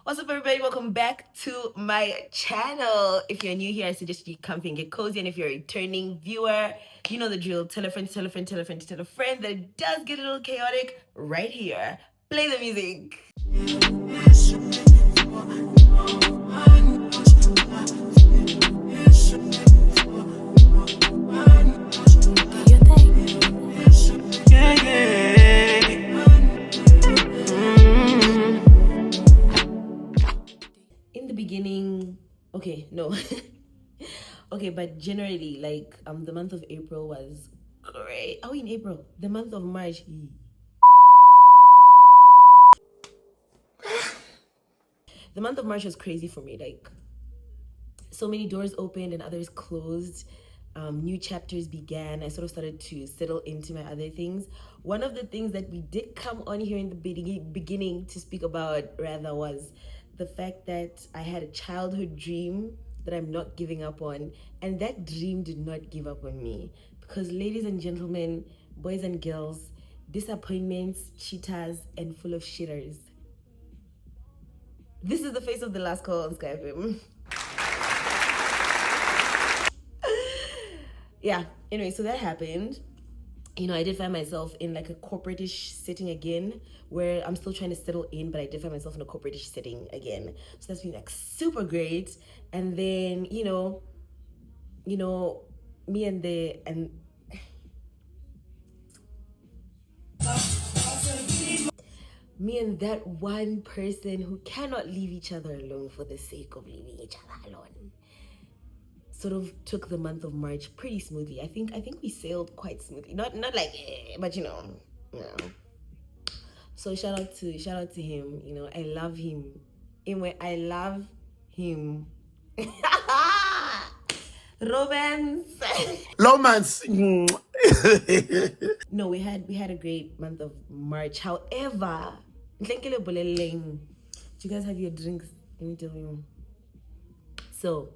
What's up, everybody? Welcome back to my channel. If you're new here, I suggest you come and get cozy. And if you're a returning viewer, you know the drill. Tell a friend, tell a friend, tell a friend, tell a friend that it does get a little chaotic right here. Play the music. In the beginning, okay, no. Okay, but generally, like, the month of April was great. Oh, in April, the month of March. The month of March was crazy for me. Like, so many doors opened and others closed. New chapters began. I sort of started to settle into my other things. One of the things that we did come on here in the beginning to speak about rather was the fact that I had a childhood dream that I'm not giving up on, and that dream did not give up on me. Because, ladies and gentlemen, boys and girls, disappointments, cheaters, and full of shitters. This is the face of the last call on Skype. Yeah, anyway, so that happened. I did find myself in like a corporate-ish setting again, where I'm still trying to settle in, but I did find myself in a corporate-ish setting again. So that's been like super great. And then, me and me and that one person who cannot leave each other alone for the sake of leaving each other alone sort of took the month of March pretty smoothly. I think we sailed quite smoothly. Not like, but you know. So shout out to him. I love him. Anyway, I love him. Romance. Romance. No, we had a great month of March. However, do you guys have your drinks? Let me tell you. So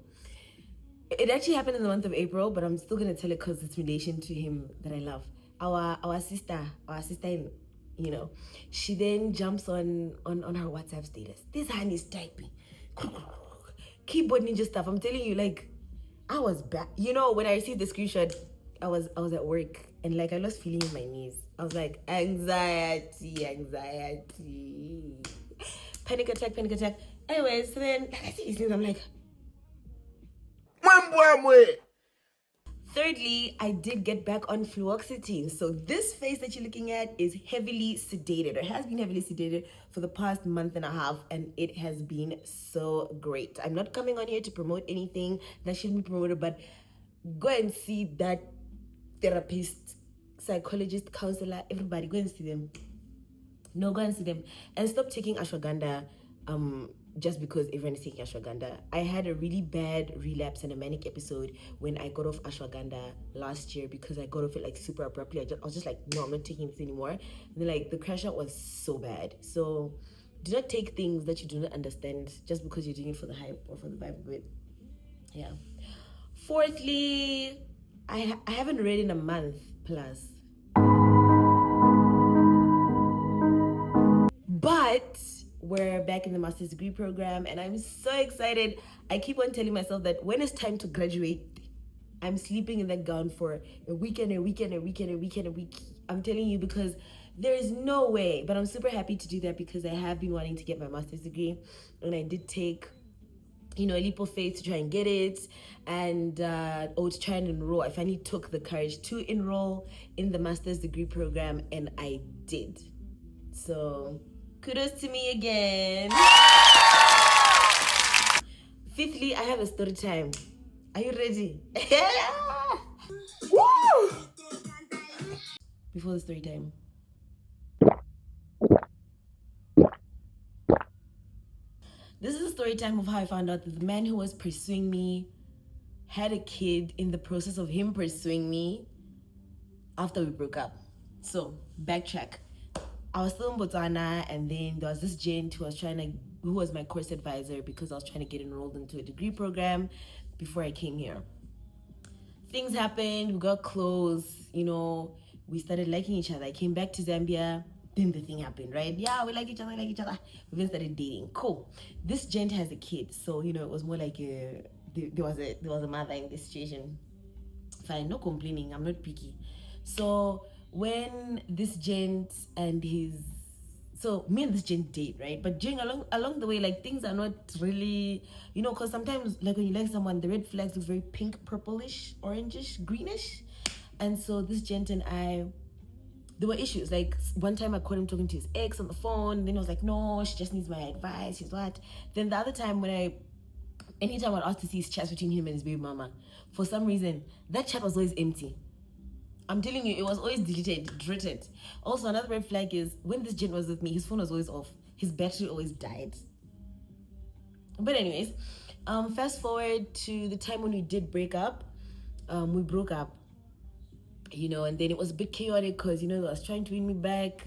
it actually happened in the month of April, but I'm still gonna tell it because it's relation to him that I love. Our sister, she then jumps on her WhatsApp status. This hand is typing, keyboard ninja stuff. I'm telling you, like, I was back. When I received the screenshot, I was at work and like I lost feeling in my knees. I was like, anxiety, panic attack. Anyways, so then I see these things. I'm like. Thirdly, I did get back on fluoxetine. So this face that you're looking at is heavily sedated, or has been heavily sedated for the past month and a half, and it has been so great. I'm not coming on here to promote anything that shouldn't be promoted, but go and see that therapist, psychologist, counselor, everybody, go and see them. No, go and see them. And stop taking ashwagandha just because everyone is taking ashwagandha. I had a really bad relapse and a manic episode when I got off ashwagandha last year because I got off it like super abruptly. I was just like, no, I'm not taking this anymore. And then like the crash out was so bad. So do not take things that you do not understand just because you're doing it for the hype or for the vibe of it. Yeah. Fourthly, I haven't read in a month plus. But we're back in the master's degree program and I'm so excited. I keep on telling myself that when it's time to graduate, I'm sleeping in that gown for a week. I'm telling you, because there is no way, but I'm super happy to do that because I have been wanting to get my master's degree and I did take a leap of faith to try and get it, and to try and enroll. I finally took the courage to enroll in the master's degree program and I did. So kudos to me again. Fifthly, I have a story time. Are you ready? Woo! Before the story time. This is a story time of how I found out that the man who was pursuing me had a kid in the process of him pursuing me after we broke up. So, backtrack. I was still in Botswana, and then there was this gent who was my course advisor because I was trying to get enrolled into a degree program before I came here. Things happened, we got close, we started liking each other. I came back to Zambia, then the thing happened, right? Yeah, we like each other, we like each other. We then started dating. Cool. This gent has a kid, so you know it was more like there was a mother in this situation. Fine, no complaining. I'm not picky. So when this gent and his so me and this gent date, right? But during along the way, like things are not really, because sometimes like when you like someone, the red flags look very pink, purplish, orangish, greenish. And so this gent and I, there were issues. Like one time I caught him talking to his ex on the phone. Then I was like, no, she just needs my advice. She's what? Then the other time anytime I'd ask to see his chat between him and his baby mama, for some reason, that chat was always empty. I'm telling you, it was always deleted. Also, another red flag is when this gent was with me, his phone was always off. His battery always died. But anyways, fast forward to the time when we did break up. We broke up, and then it was a bit chaotic because, I was trying to win me back.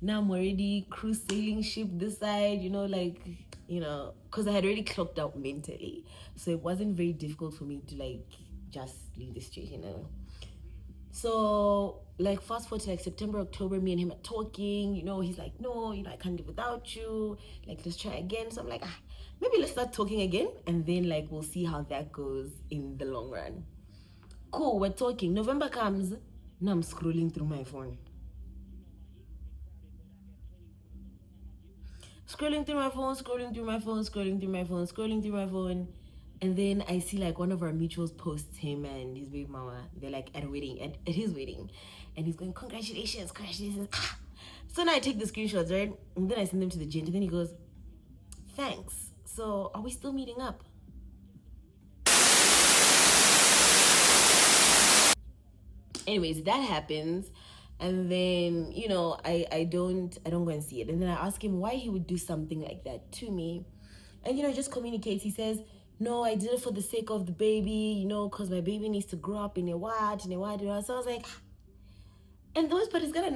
Now I'm already cruise sailing ship this side, because I had already clocked out mentally. So it wasn't very difficult for me to just leave the street. So fast forward to September, October, me and him are talking, he's like, no, I can't live without you. Let's try again. So I'm like, maybe let's start talking again. And then we'll see how that goes in the long run. Cool, we're talking. November comes, now I'm scrolling through my phone. Scrolling through my phone. And then I see one of our mutuals posts him and his baby mama. They're at a wedding, at his wedding. And he's going, congratulations. So now I take the screenshots, right? And then I send them to the gent. And then he goes, thanks. So are we still meeting up? Anyways, that happens. And then, I don't go and see it. And then I ask him why he would do something like that to me. And, just communicates. He says, no, I did it for the sake of the baby, because my baby needs to grow up in a what. So I was like, and the worst part is gonna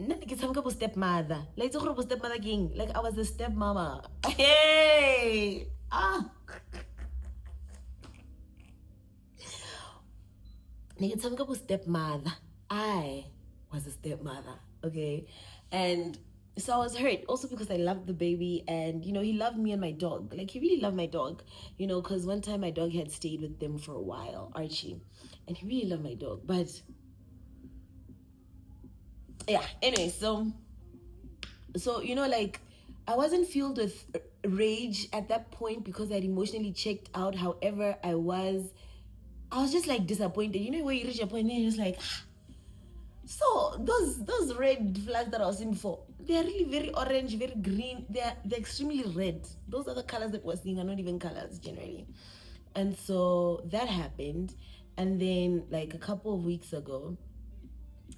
nothing is some couple stepmother. Stepmother king. I was the stepmama. Hey! Nigga, some couple stepmother. I was a stepmother, okay? And so I was hurt also because I loved the baby and, he loved me and my dog. He really loved my dog, because one time my dog had stayed with them for a while, Archie. And he really loved my dog. But, yeah, anyway, so I wasn't filled with rage at that point because I'd emotionally checked out. However, I was just disappointed. Where you reach a point and you're just so those red flags that I was in before, they're really very orange, very green. They're extremely red. Those other colors that we're seeing are not even colors generally. And so that happened. And then a couple of weeks ago,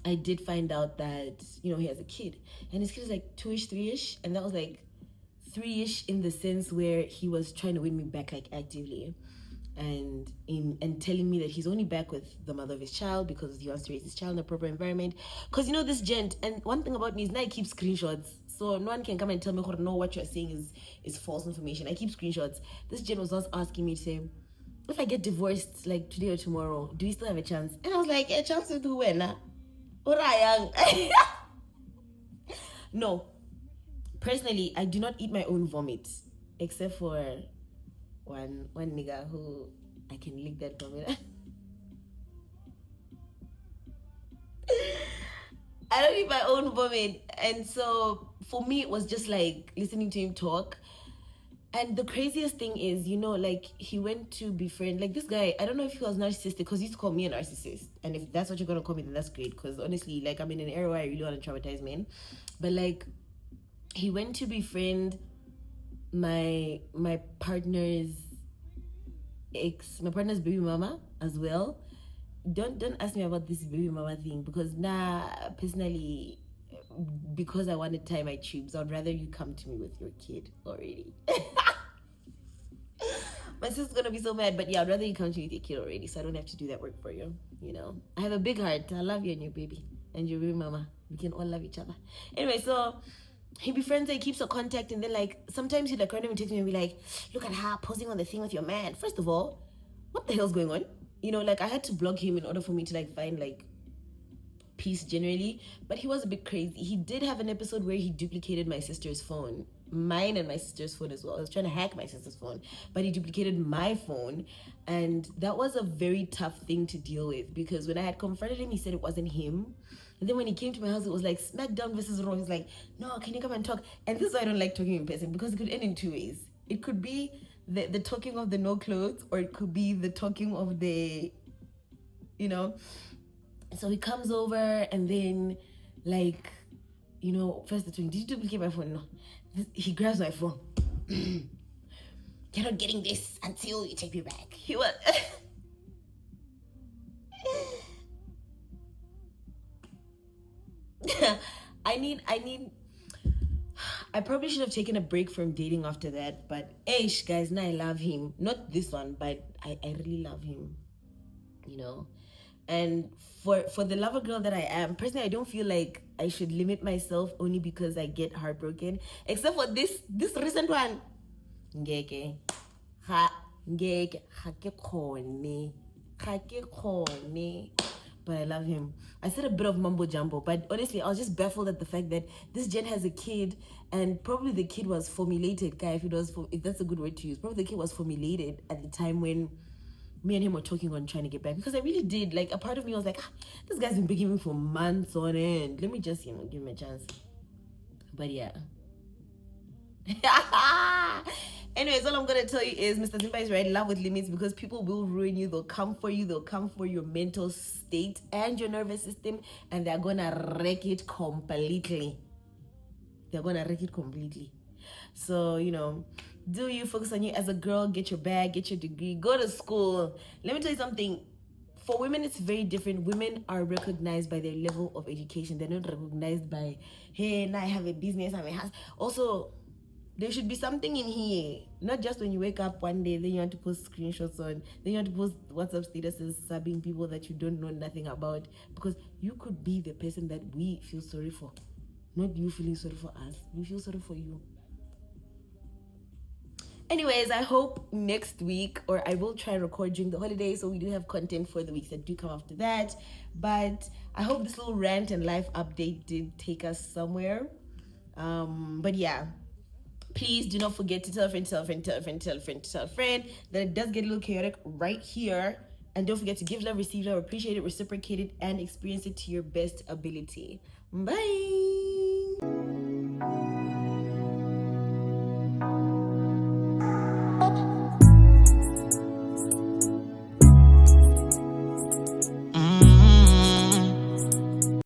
I did find out that, he has a kid. And his kid is 2-ish, 3-ish. And that was 3-ish in the sense where he was trying to win me back actively. And telling me that he's only back with the mother of his child because he wants to raise his child in a proper environment. Because this gent, and one thing about me is now I keep screenshots, so no one can come and tell me, no, what you're saying is false information. I keep screenshots. This gent was also asking me to say, if I get divorced today or tomorrow, do we still have a chance? And I was like, a chance to do when? No, personally, I do not eat my own vomit, except for one nigga who I can lick that vomit. I don't eat my own vomit. And so for me, it was just listening to him talk. And the craziest thing is, he went to befriend, this guy, I don't know if he was narcissistic, because he used to call me a narcissist. And if that's what you're going to call me, then that's great. Because honestly, I'm in an era where I really want to traumatize men. But he went to befriend my partner's baby mama as well. Don't ask me about this baby mama thing, because personally, because I want to tie my tubes, I'd rather you come to me with your kid already. My sister's gonna be so mad, but yeah, I'd rather you come to me with your kid already, so I don't have to do that work for you. I have a big heart. I love you and your baby and your baby mama. We can all love each other. Anyway, so he befriends her, he keeps her contact, and then sometimes he'd randomly text me and be like, look at her posing on the thing with your man. First of all, what the hell's going on? I had to block him in order for me to find peace generally, but he was a bit crazy. He did have an episode where he duplicated my sister's phone, mine and my sister's phone as well. I was trying to hack my sister's phone, but he duplicated my phone, and that was a very tough thing to deal with, because when I had confronted him, he said it wasn't him. And then when he came to my house, it was like SmackDown versus Raw. He's like, no, can you come and talk? And this is why I don't like talking in person, because it could end in two ways. It could be the talking of the no clothes, or it could be the talking of the, you know. So he comes over, and then, like, you know, first the twin, did you duplicate my phone? No. He grabs my phone. You're not getting this until you take me back. He was... I probably should have taken a break from dating after that, but eish, guys, now I love him. Not this one, but I really love him, you know. And for the lover girl that I am, personally, I don't feel like I should limit myself only because I get heartbroken, except for this recent one. Ngeke. Ha ngeke ha ke khone. Ha ke khone. But I love him. I said a bit of mumbo jumbo, but honestly, I was just baffled at the fact that this Jen has a kid, and probably the kid was formulated, guy, if that's a good word to use. Probably the kid was formulated at the time when me and him were talking on trying to get back, because I really did. Like, a part of me was like, this guy's been begging me for months on end. Let me just, you know, give him a chance. But yeah. Anyways, all I'm gonna tell you is Mr. Zimba is right. Love with limits, because people will ruin you. They'll come for you. They'll come for your mental state and your nervous system, and they're gonna wreck it completely. They're gonna wreck it completely. So, you know, do you focus on you as a girl, get your bag, get your degree, go to school. Let me tell you something. For women, it's very different. Women are recognized by their level of education. They're not recognized by, hey, now I have a business, I have a house. Also, there should be something in here. Not just when you wake up one day, then you want to post screenshots on, then you want to post WhatsApp statuses subbing people that you don't know nothing about. Because you could be the person that we feel sorry for. Not you feeling sorry for us. We feel sorry for you. Anyways, I hope next week, or I will try and record during the holidays, so we do have content for the weeks that do come after that. But I hope this little rant and life update did take us somewhere. But yeah, please do not forget to tell a friend, tell a friend, tell a friend, tell a friend, tell a friend that it does get a little chaotic right here. And don't forget to give love, receive love, appreciate it, reciprocate it, and experience it to your best ability. Bye.